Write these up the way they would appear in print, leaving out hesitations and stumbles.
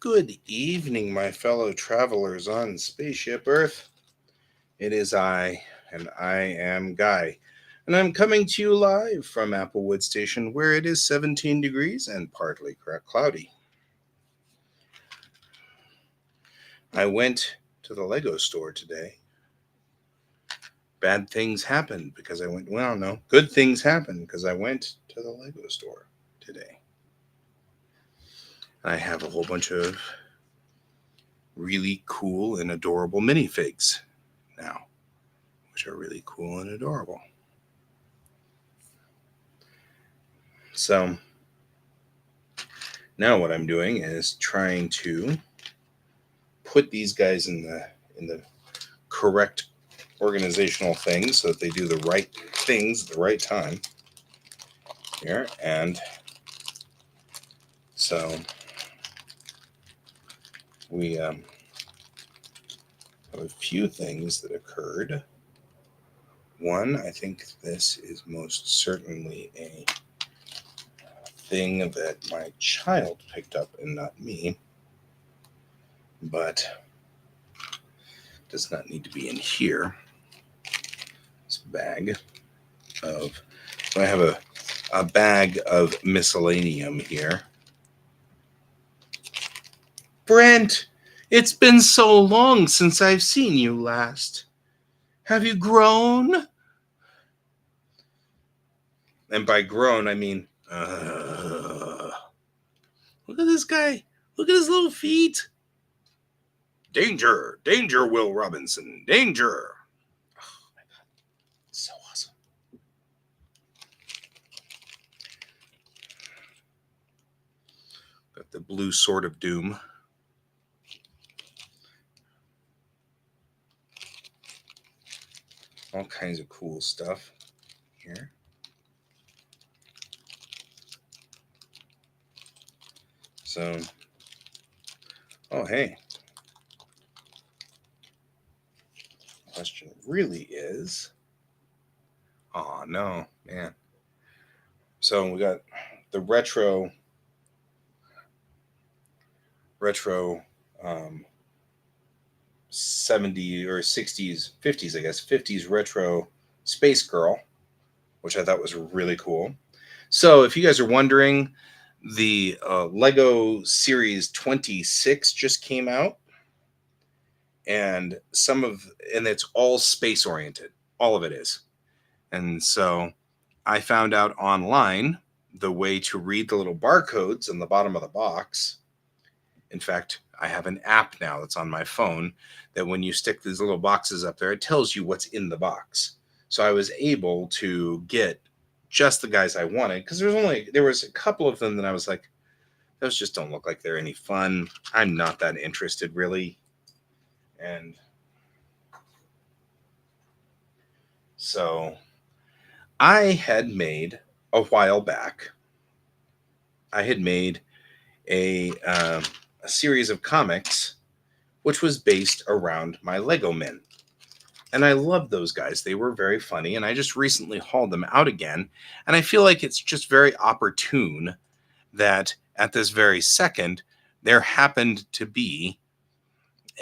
Good evening, my fellow travelers on Spaceship Earth. It is I, and I am Guy, and I'm coming to you live from Applewood Station, where it is 17 degrees and partly cloudy. I went to the Lego store today. Bad things happened because I went, well, no, good things happened because I went to the Lego store today. I have a whole bunch of really cool and adorable minifigs now, which are really cool and adorable. So now what I'm doing is trying to put these guys in the correct organizational things so that they do the right things at the right time here. And so we have a few things that occurred. One, I think this is most certainly a thing that my child picked up and not me, but does not need to be in here. This bag of, so I have a bag of miscellaneum here. Brent, it's been so long since I've seen you last. Have you grown? And by grown, I mean, look at this guy. Look at his little feet. Danger, danger, Will Robinson, danger. Oh my God, so awesome. Got the blue Sword of Doom. All kinds of cool stuff here. So, oh, hey. Question really is, oh, no, man. So we got the retro 70 or 60s, 50s, I guess, 50s retro Space Girl, which I thought was really cool. So if you guys are wondering, the Lego Series 26 just came out, and it's all space oriented. All of it is. And so I found out online the way to read the little barcodes on the bottom of the box. In fact, I have an app now that's on my phone that when you stick these little boxes up there, it tells you what's in the box. So I was able to get just the guys I wanted, because there was a couple of them that I was like, those just don't look like they're any fun. I'm not that interested, really. And so I had made a while back, a series of comics which was based around my Lego men. And I loved those guys. They were very funny. And I just recently hauled them out again. And I feel like it's just very opportune that at this very second, there happened to be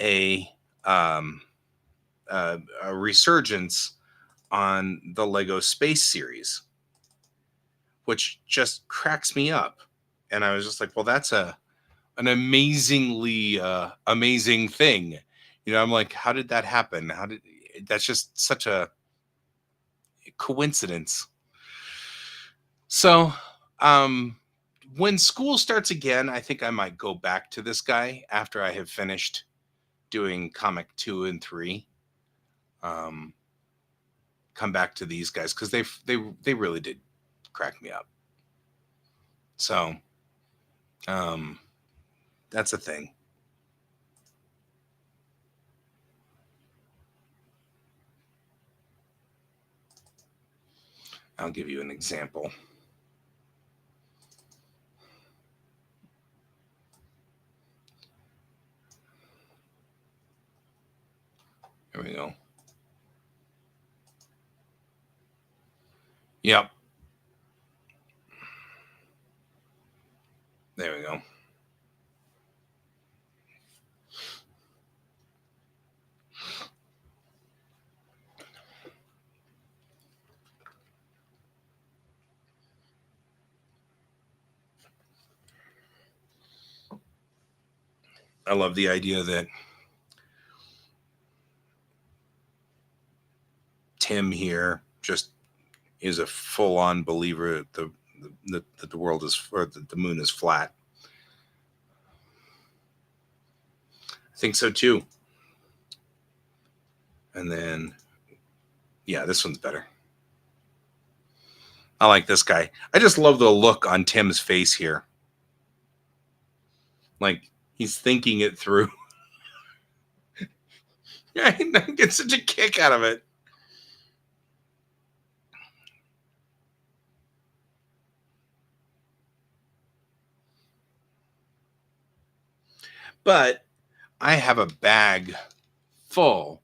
a resurgence on the Lego Space series, which just cracks me up. And I was just like, well, that's an amazingly amazing thing. I'm like, how did that happen? That's just such a coincidence. So, when school starts again, I think I might go back to this guy after I have finished doing comic 2 and 3. Come back to these guys because they really did crack me up. So, that's a thing. I'll give you an example. Here we go. Yep. There we go. I love the idea that Tim here just is a full-on believer that the world is, or that the moon is flat. I think so too. And then, yeah, this one's better. I like this guy. I just love the look on Tim's face here. Like he's thinking it through. I get such a kick out of it. But I have a bag full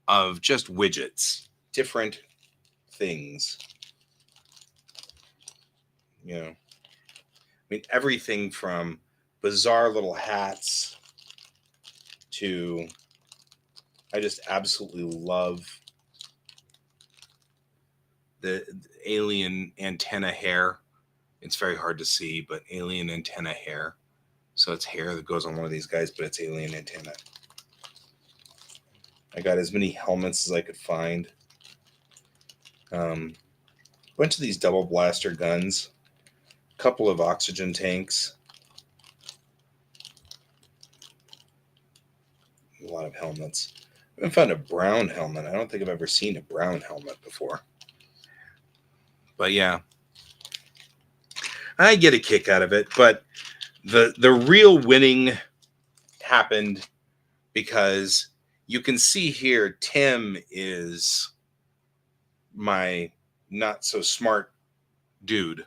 of just widgets, different things. You know, I mean, everything from bizarre little hats to, I just absolutely love the alien antenna hair. It's very hard to see, but alien antenna hair. So it's hair that goes on one of these guys, but it's alien antenna. I got as many helmets as I could find. Bunch of these double blaster guns, a couple of oxygen tanks, a lot of helmets. I haven't found a brown helmet. I don't think I've ever seen a brown helmet before. But yeah, I get a kick out of it. But the real winning happened because you can see here Tim is my not so smart dude,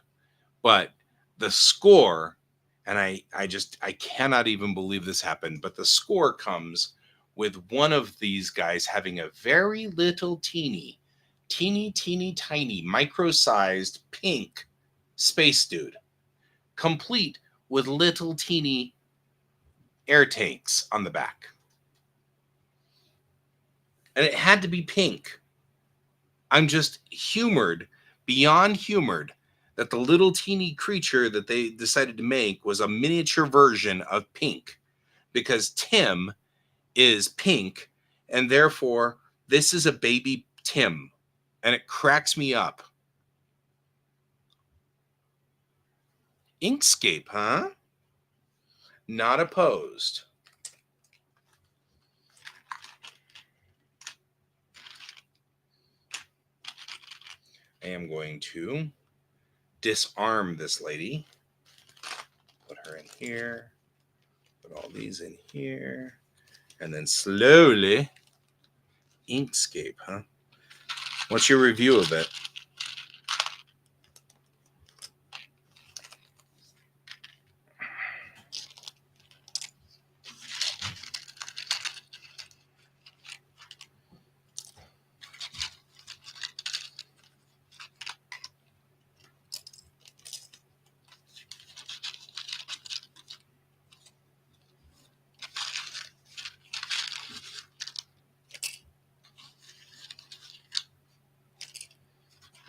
but the score, and I cannot even believe this happened, but the score comes with one of these guys having a very little teeny tiny micro-sized pink space dude, complete with little teeny air tanks on the back. And it had to be pink. I'm just beyond humored, that the little teeny creature that they decided to make was a miniature version of Pink, because Tim is pink, and therefore this is a baby Tim, and it cracks me up. Inkscape, huh? Not opposed. I am going to disarm this lady. Put her in here. Put all these in here. And then slowly, Inkscape, huh? What's your review of it?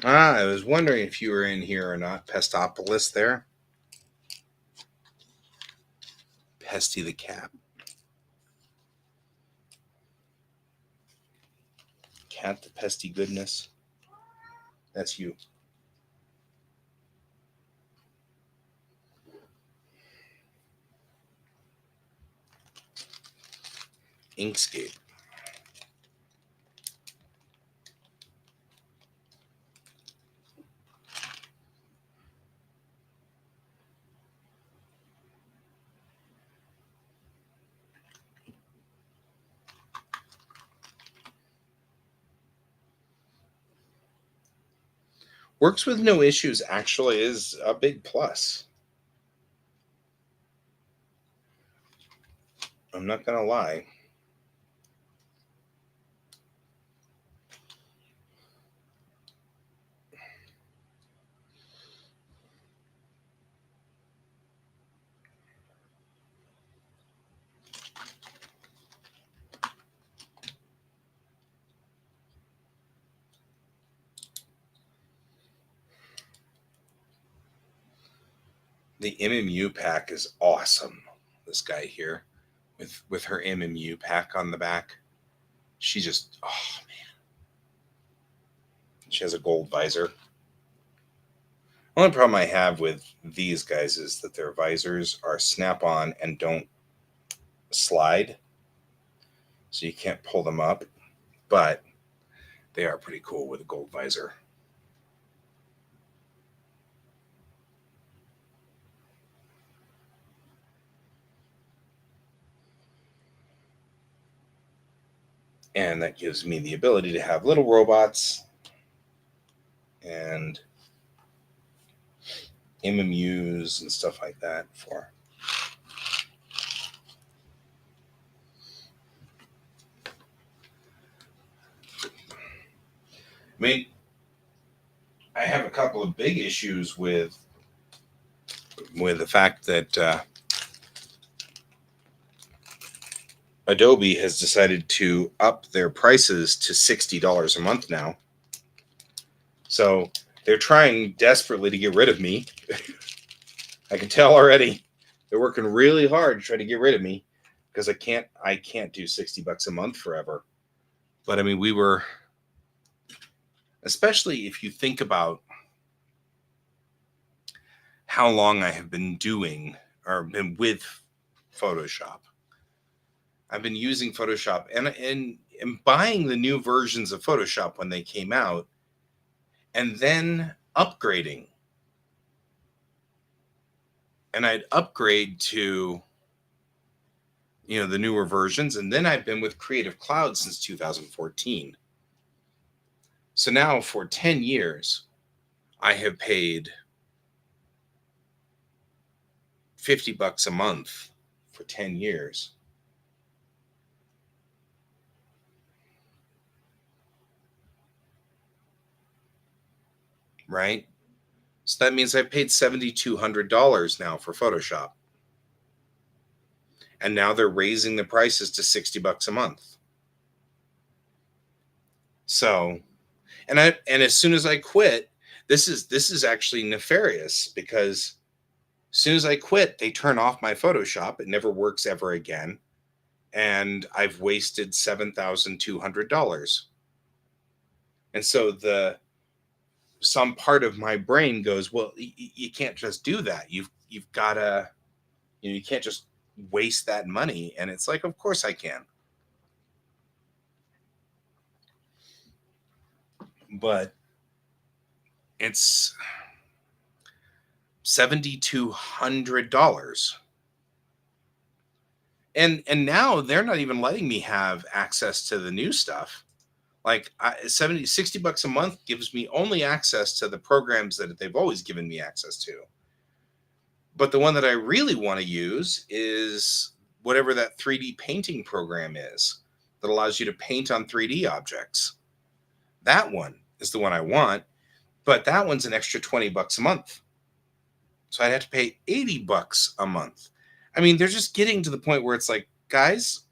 I was wondering if you were in here or not. Pestopolis there. Pesty the cat. Cat the pesty goodness. That's you. Inkscape. Works with no issues actually is a big plus. I'm not going to lie. The MMU pack is awesome. This guy here with her MMU pack on the back. She just, oh man, she has a gold visor. Only problem I have with these guys is that their visors are snap-on and don't slide, so you can't pull them up. But they are pretty cool with a gold visor. And that gives me the ability to have little robots and MMUs and stuff like that for. I mean, I have a couple of big issues with the fact that Adobe has decided to up their prices to $60 a month now. So they're trying desperately to get rid of me. I can tell already. They're working really hard to try to get rid of me because I can't do $60 a month forever. But I mean, we were, especially if you think about how long I have been doing or been with Photoshop. I've been using Photoshop and buying the new versions of Photoshop when they came out and then upgrading. And I'd upgrade to the newer versions, and then I've been with Creative Cloud since 2014. So now for 10 years I have paid $50 a month for 10 years. Right? So that means I paid $7,200 now for Photoshop. And now they're raising the prices to $60 a month. So, and as soon as I quit, this is actually nefarious because as soon as I quit, they turn off my Photoshop. It never works ever again. And I've wasted $7,200. And so some part of my brain goes, well, you can't just do that. You've got to, you can't just waste that money. And it's like, of course I can. But it's $7,200. And now they're not even letting me have access to the new stuff. Like $60 a month gives me only access to the programs that they've always given me access to. But the one that I really want to use is whatever that 3D painting program is that allows you to paint on 3D objects. That one is the one I want, but that one's an extra $20 a month. So I'd have to pay $80 a month. I mean, they're just getting to the point where it's like, guys,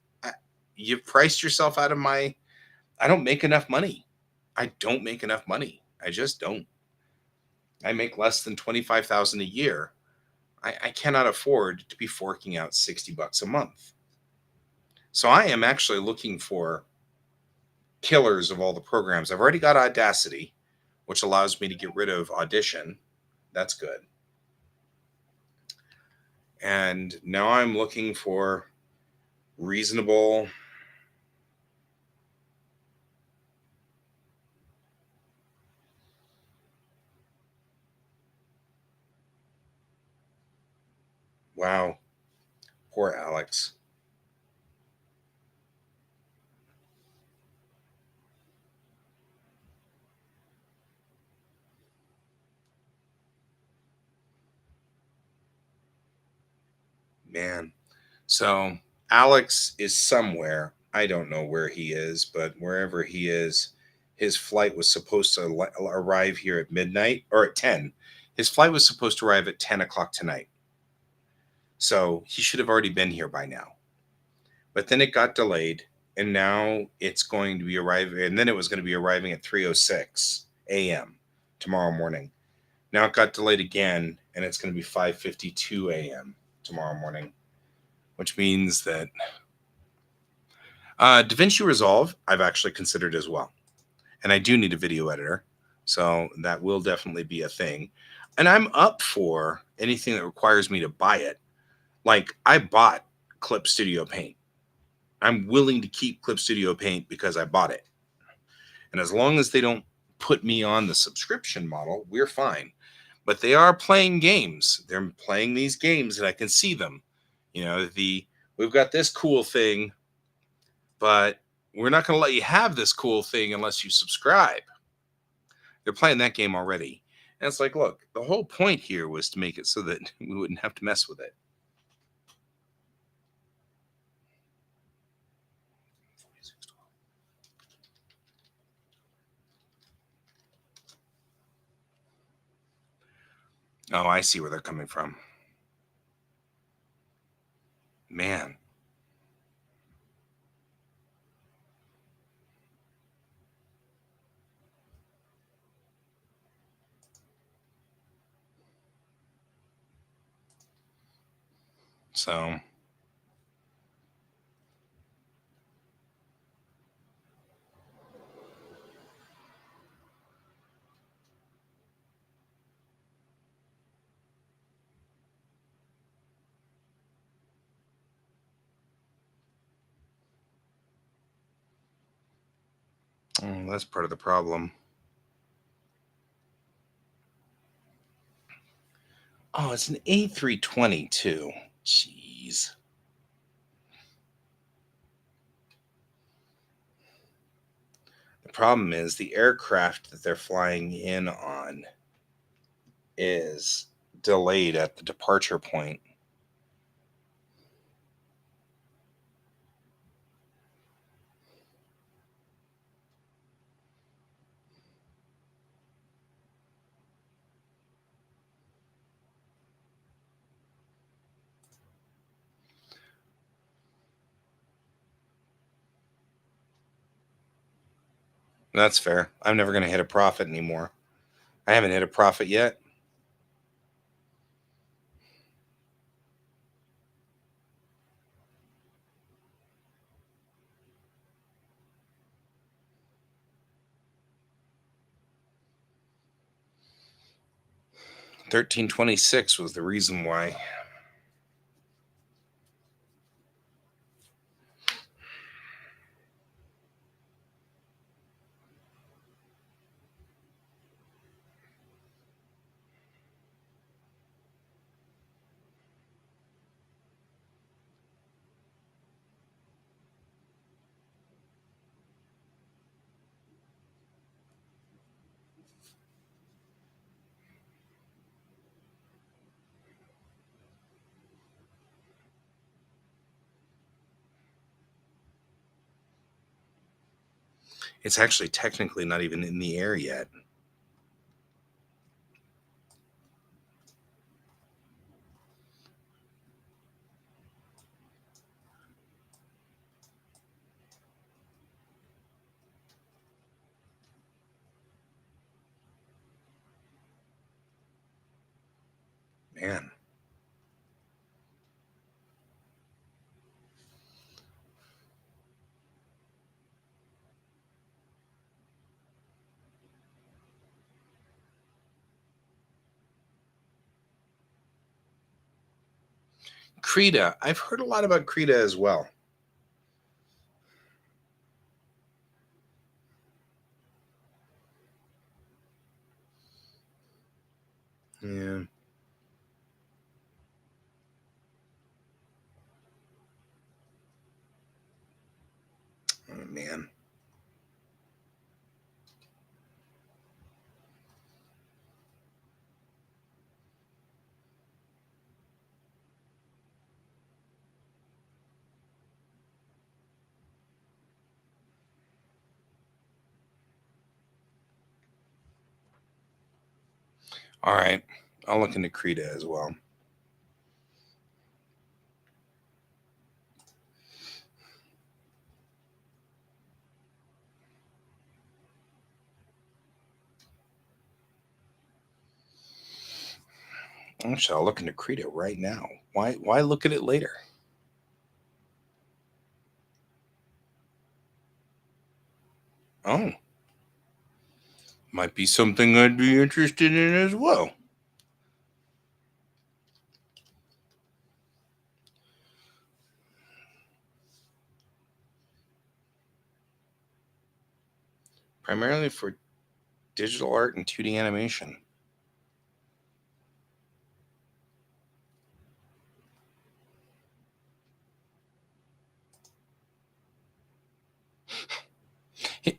you've priced yourself out of I don't make enough money. I don't make enough money. I just don't. I make less than $25,000 a year. I cannot afford to be forking out $60 a month. So I am actually looking for killers of all the programs. I've already got Audacity, which allows me to get rid of Audition. That's good. And now I'm looking for reasonable. Wow. Poor Alex. Man. So Alex is somewhere. I don't know where he is, but wherever he is, his flight was supposed to arrive here at midnight or at 10. His flight was supposed to arrive at 10 o'clock tonight. So he should have already been here by now. But then it got delayed, and now it's going to be arriving, and then it was going to be arriving at 3:06 a.m. tomorrow morning. Now it got delayed again, and it's going to be 5:52 a.m. tomorrow morning. which means that DaVinci Resolve I've actually considered as well. And I do need a video editor. So that will definitely be a thing. And I'm up for anything that requires me to buy it. Like I bought Clip Studio Paint. I'm willing to keep Clip Studio Paint because I bought it. And as long as they don't put me on the subscription model, we're fine. But they are playing games. They're playing these games and I can see them. We've got this cool thing, but we're not going to let you have this cool thing unless you subscribe. They're playing that game already. And it's like, look, the whole point here was to make it so that we wouldn't have to mess with it. Oh, I see where they're coming from. Man. So that's part of the problem. Oh, it's an A320 too. Jeez. The problem is the aircraft that they're flying in on is delayed at the departure point. That's fair. I'm never going to hit a profit anymore. I haven't hit a profit yet. $13.26 was the reason why. It's actually technically not even in the air yet. Man. Krita. I've heard a lot about Krita as well. Yeah. Oh, man. All right. I'll look into Krita as well. Actually, I'll look into Krita right now. Why look at it later? Oh, might be something I'd be interested in as well. Primarily for digital art and 2D animation.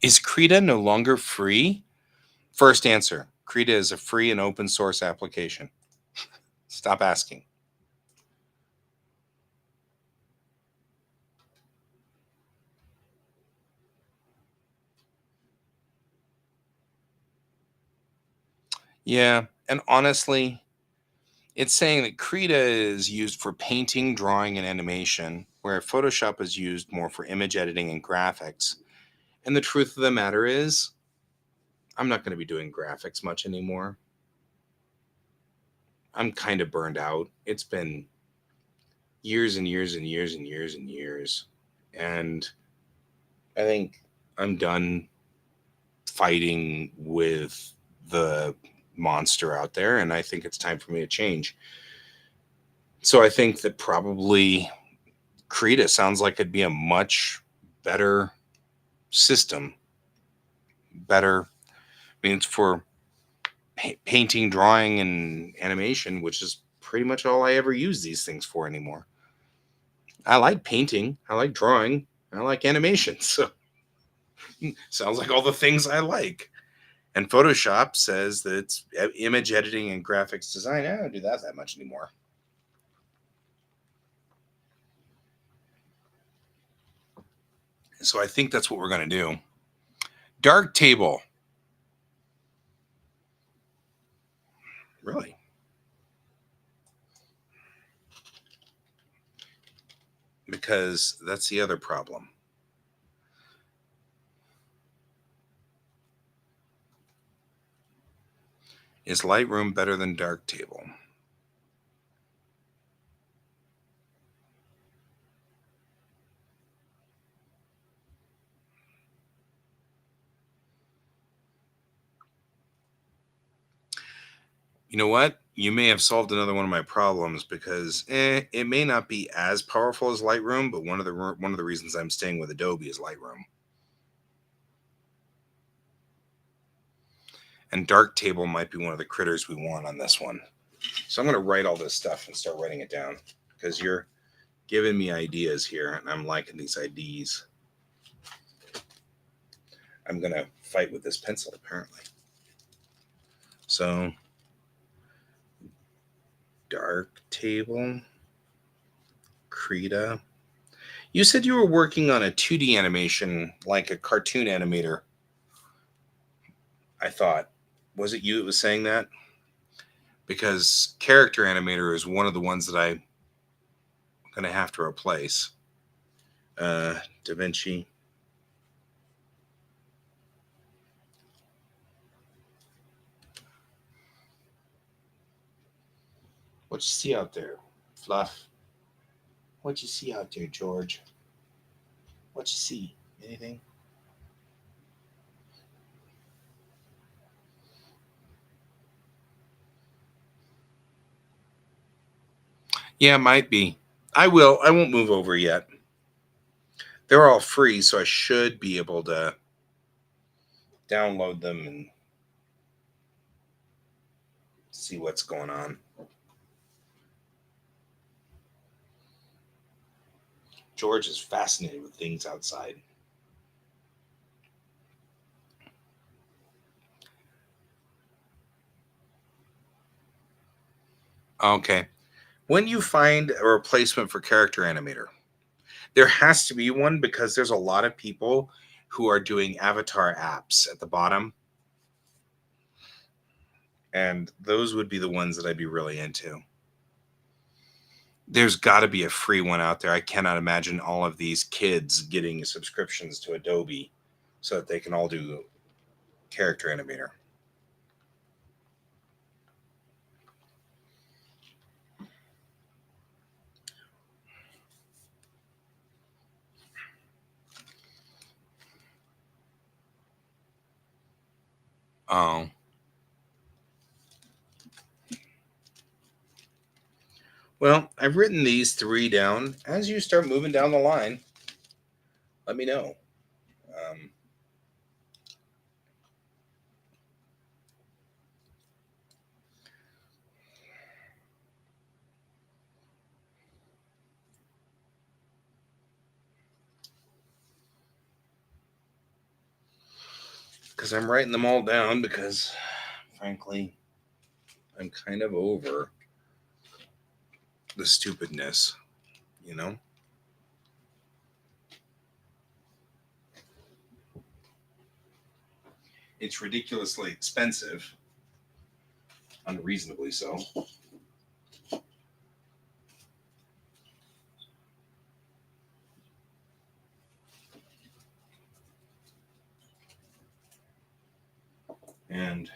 Is Krita no longer free? First answer, Krita is a free and open source application. Stop asking. Yeah, and honestly, it's saying that Krita is used for painting, drawing, and animation, where Photoshop is used more for image editing and graphics. And the truth of the matter is, I'm not going to be doing graphics much anymore. I'm kind of burned out. It's been years and years and years and years and years. And I think I'm done fighting with the monster out there. And I think it's time for me to change. So I think that probably Krita sounds like it'd be a much better system. Better, I mean, it's for painting, drawing, and animation, which is pretty much all I ever use these things for anymore. I like painting, I like drawing, I like animation. So sounds like all the things I like. And Photoshop says that it's image editing and graphics design. I don't do that much anymore. So I think that's what we're going to do. Dark Table. Really? Because that's the other problem. Is Lightroom better than Dark Table? You know what? You may have solved another one of my problems because it may not be as powerful as Lightroom, but one of the reasons I'm staying with Adobe is Lightroom. And Dark Table might be one of the critters we want on this one. So I'm going to write all this stuff and start writing it down because you're giving me ideas here, and I'm liking these ideas. I'm going to fight with this pencil, apparently. So, Dark Table, Krita. You said you were working on a 2D animation, like a cartoon animator. I thought. Was it you that was saying that? Because character animator is one of the ones that I'm going to have to replace. Da Vinci. What you see out there, Fluff? What you see out there, George? What you see? Anything? Yeah, might be. I will. I won't move over yet. They're all free, so I should be able to download them and see what's going on. George is fascinated with things outside. Okay. When you find a replacement for character animator, there has to be one because there's a lot of people who are doing avatar apps at the bottom. And those would be the ones that I'd be really into. There's got to be a free one out there. I cannot imagine all of these kids getting subscriptions to Adobe so that they can all do character animator. Oh. Well, I've written these 3 down. As you start moving down the line, let me know. Um, because I'm writing them all down because, frankly, I'm kind of over the stupidness, you know? It's ridiculously expensive, unreasonably so. And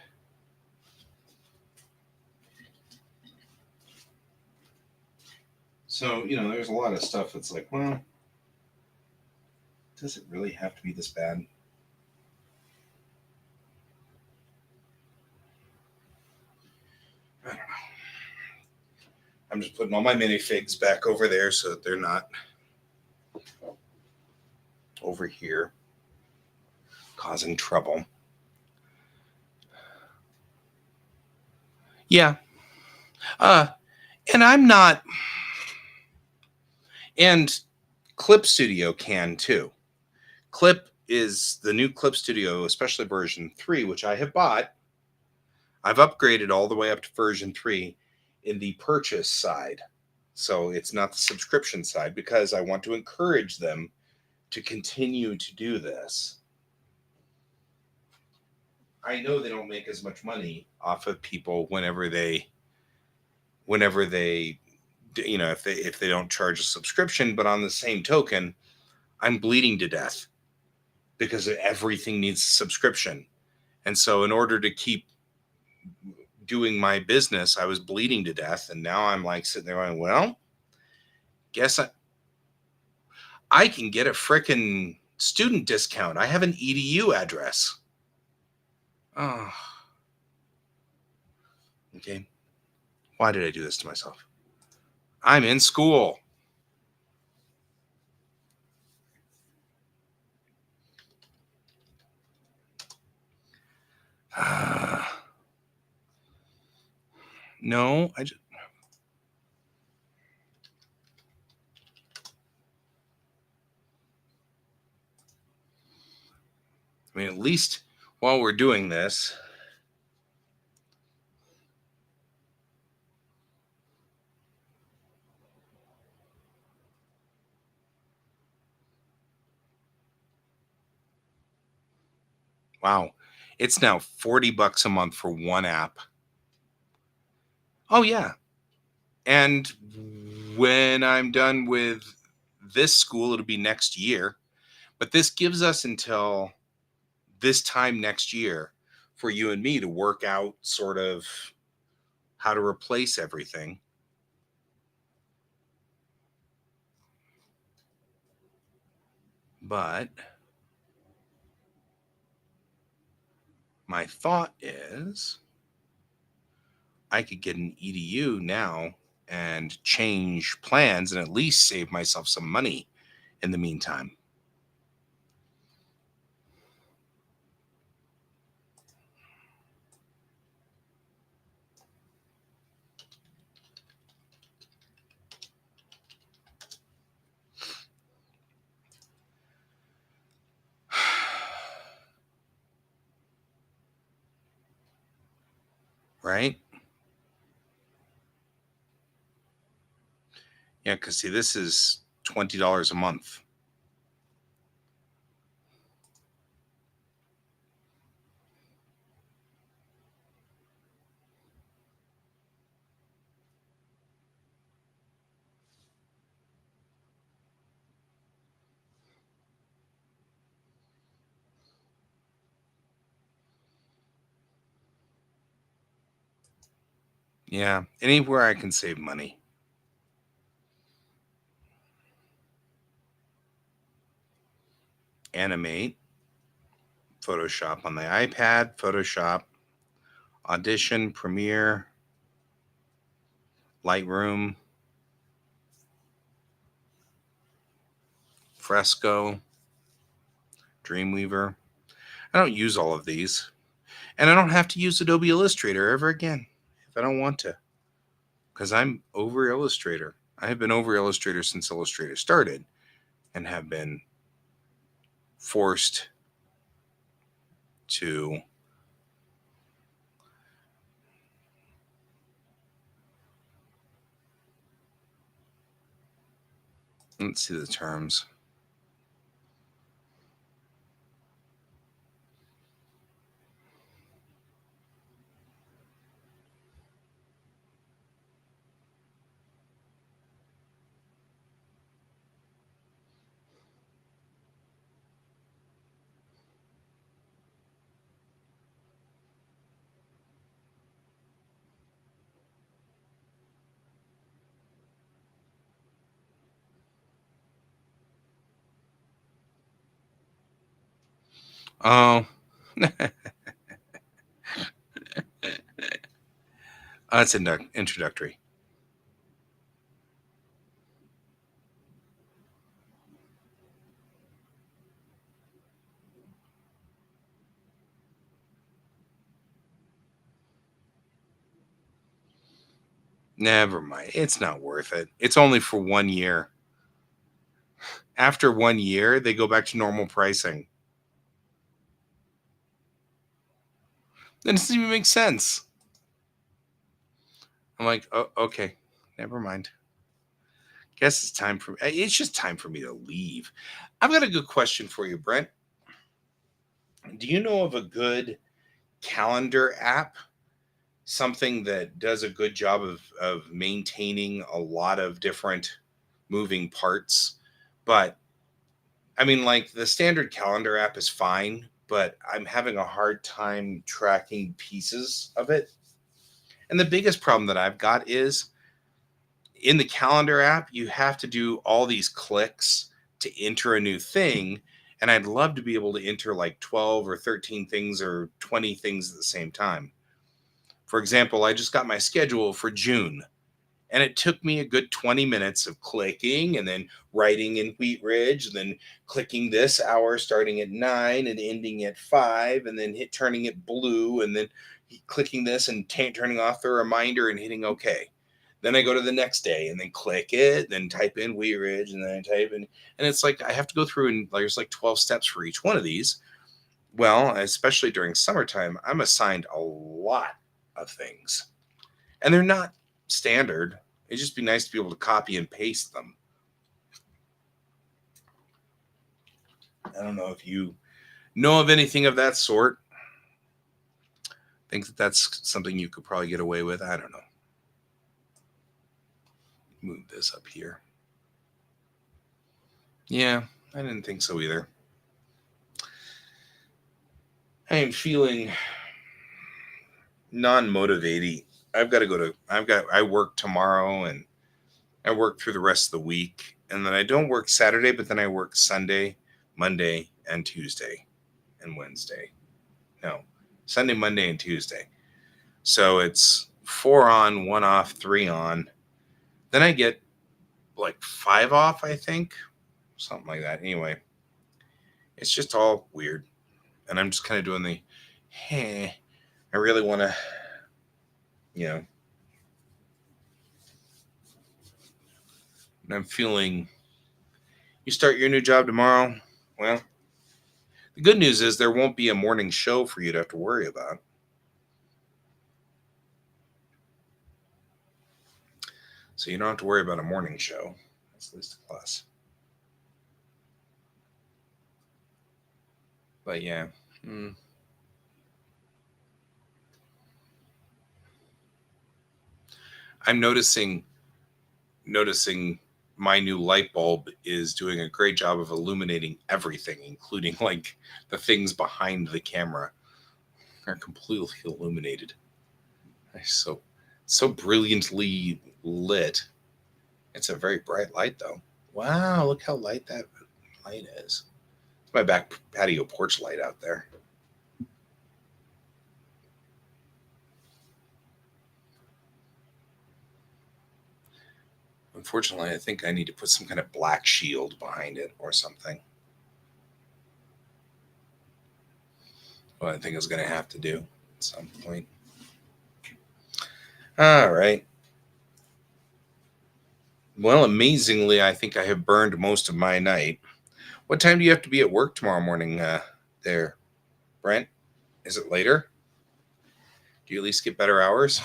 so, there's a lot of stuff that's like, well, does it really have to be this bad? I don't know. I'm just putting all my minifigs back over there so that they're not over here causing trouble. Yeah. Uh, and I'm not. And Clip Studio can too. Clip is the new Clip Studio, especially version 3, which I have bought. I've upgraded all the way up to version 3 in the purchase side. So it's not the subscription side because I want to encourage them to continue to do this. I know they don't make as much money off of people whenever they if they don't charge a subscription, but on the same token, I'm bleeding to death because everything needs a subscription. And so in order to keep doing my business, I was bleeding to death, and now I'm like sitting there going, well, guess I can get a frickin' student discount. I have an EDU address. Oh, okay. Why did I do this to myself? I'm in school. No, I mean, at least while we're doing this, wow, it's now $40 a month for one app. Oh yeah, and when I'm done with this school, it'll be next year. But this gives us until this time next year for you and me to work out sort of how to replace everything. But my thought is I could get an EDU now and change plans and at least save myself some money in the meantime. Right? Yeah, because see, this is $20 a month. Yeah, anywhere I can save money. Animate. Photoshop on the iPad, Photoshop, Audition, Premiere, Lightroom, Fresco, Dreamweaver. I don't use all of these. And I don't have to use Adobe Illustrator ever again if I don't want to. Because I'm over Illustrator. I have been over Illustrator since Illustrator started and have been forced to let's see the terms. Oh, that's introductory. Never mind. It's not worth it. It's only for 1 year. After 1 year, they go back to normal pricing. That doesn't even make sense. I'm like, oh, okay, never mind. Guess it's time for it's just time for me to leave. I've got a good question for you, Brent. Do you know of a good calendar app? Something that does a good job of maintaining a lot of different moving parts. But I mean, like the standard calendar app is fine, but I'm having a hard time tracking pieces of it. And the biggest problem that I've got is in the calendar app, you have to do all these clicks to enter a new thing. And I'd love to be able to enter like 12 or 13 things or 20 things at the same time. For example, I just got my schedule for June, and it took me a good 20 minutes of clicking and then writing in Wheat Ridge, and then clicking this hour starting at 9 and ending at 5, and then turning it blue, and then clicking this and turning off the reminder and hitting OK. Then I go to the next day and then click it, then type in Wheat Ridge, and then I type in, and it's like I have to go through and there's like 12 steps for each one of these. Well, especially during summertime, I'm assigned a lot of things, and they're not standard. It'd just be nice to be able to copy and paste them. I don't know if you know of anything of that sort. Think that that's something you could probably get away with. I don't know. Move this up here. Yeah, I didn't think so either. I am feeling non-motivated. I work tomorrow, and I work through the rest of the week, and then I don't work Saturday, but then I work Sunday, Monday, and Tuesday, and Wednesday. No, Sunday, Monday, and Tuesday. So it's 4 on, 1 off, 3 on. Then I get like 5 off, I think, something like that. Anyway, it's just all weird, and I'm just kind of doing the, hey, I really want to, you know, and I'm feeling. You start your new job tomorrow. Well, the good news is there won't be a morning show for you to have to worry about. So you don't have to worry about a morning show. That's at least a plus. But yeah. I'm noticing my new light bulb is doing a great job of illuminating everything, including like the things behind the camera are completely illuminated. So brilliantly lit. It's a very bright light though. Wow, look how light that light is. It's my back patio porch light out there. Unfortunately, I think I need to put some kind of black shield behind it or something. What I think I was going to have to do at some point. All right. Well, amazingly, I think I have burned most of my night. What time do you have to be at work tomorrow morning there, Brent? Is it later? Do you at least get better hours?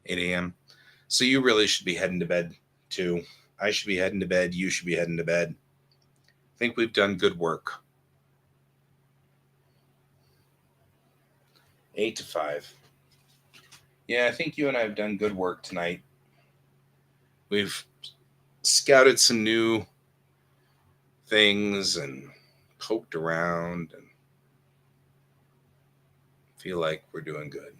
8 a.m. So you really should be heading to bed too. I should be heading to bed. You should be heading to bed. I think we've done good work. 8 to 5. Yeah, I think you and I have done good work tonight. We've scouted some new things and poked around and feel like we're doing good.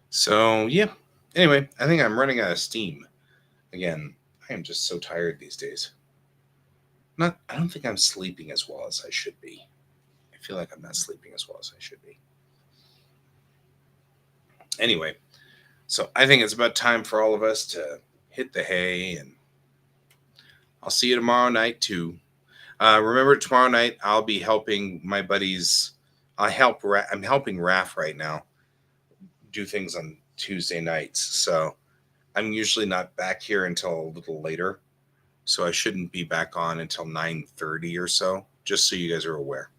So, yeah. Anyway, I think I'm running out of steam. Again, I am just so tired these days. I don't think I'm sleeping as well as I should be. I feel like I'm not sleeping as well as I should be. Anyway, so I think it's about time for all of us to hit the hay, and I'll see you tomorrow night too. Remember, tomorrow night I'll be helping my buddies. I'm helping Raf right now do things on Tuesday nights, so I'm usually not back here until a little later. So I shouldn't be back on until 9:30 or so. Just so you guys are aware.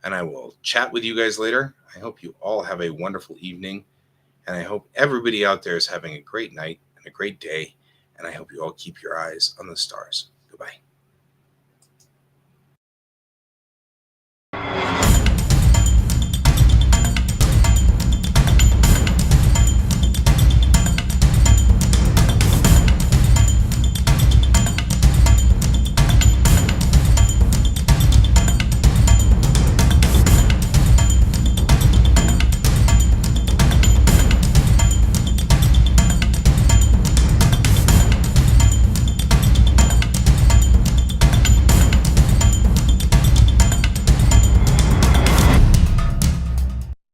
And I will chat with you guys later. I hope you all have a wonderful evening. And I hope everybody out there is having a great night and a great day. And I hope you all keep your eyes on the stars.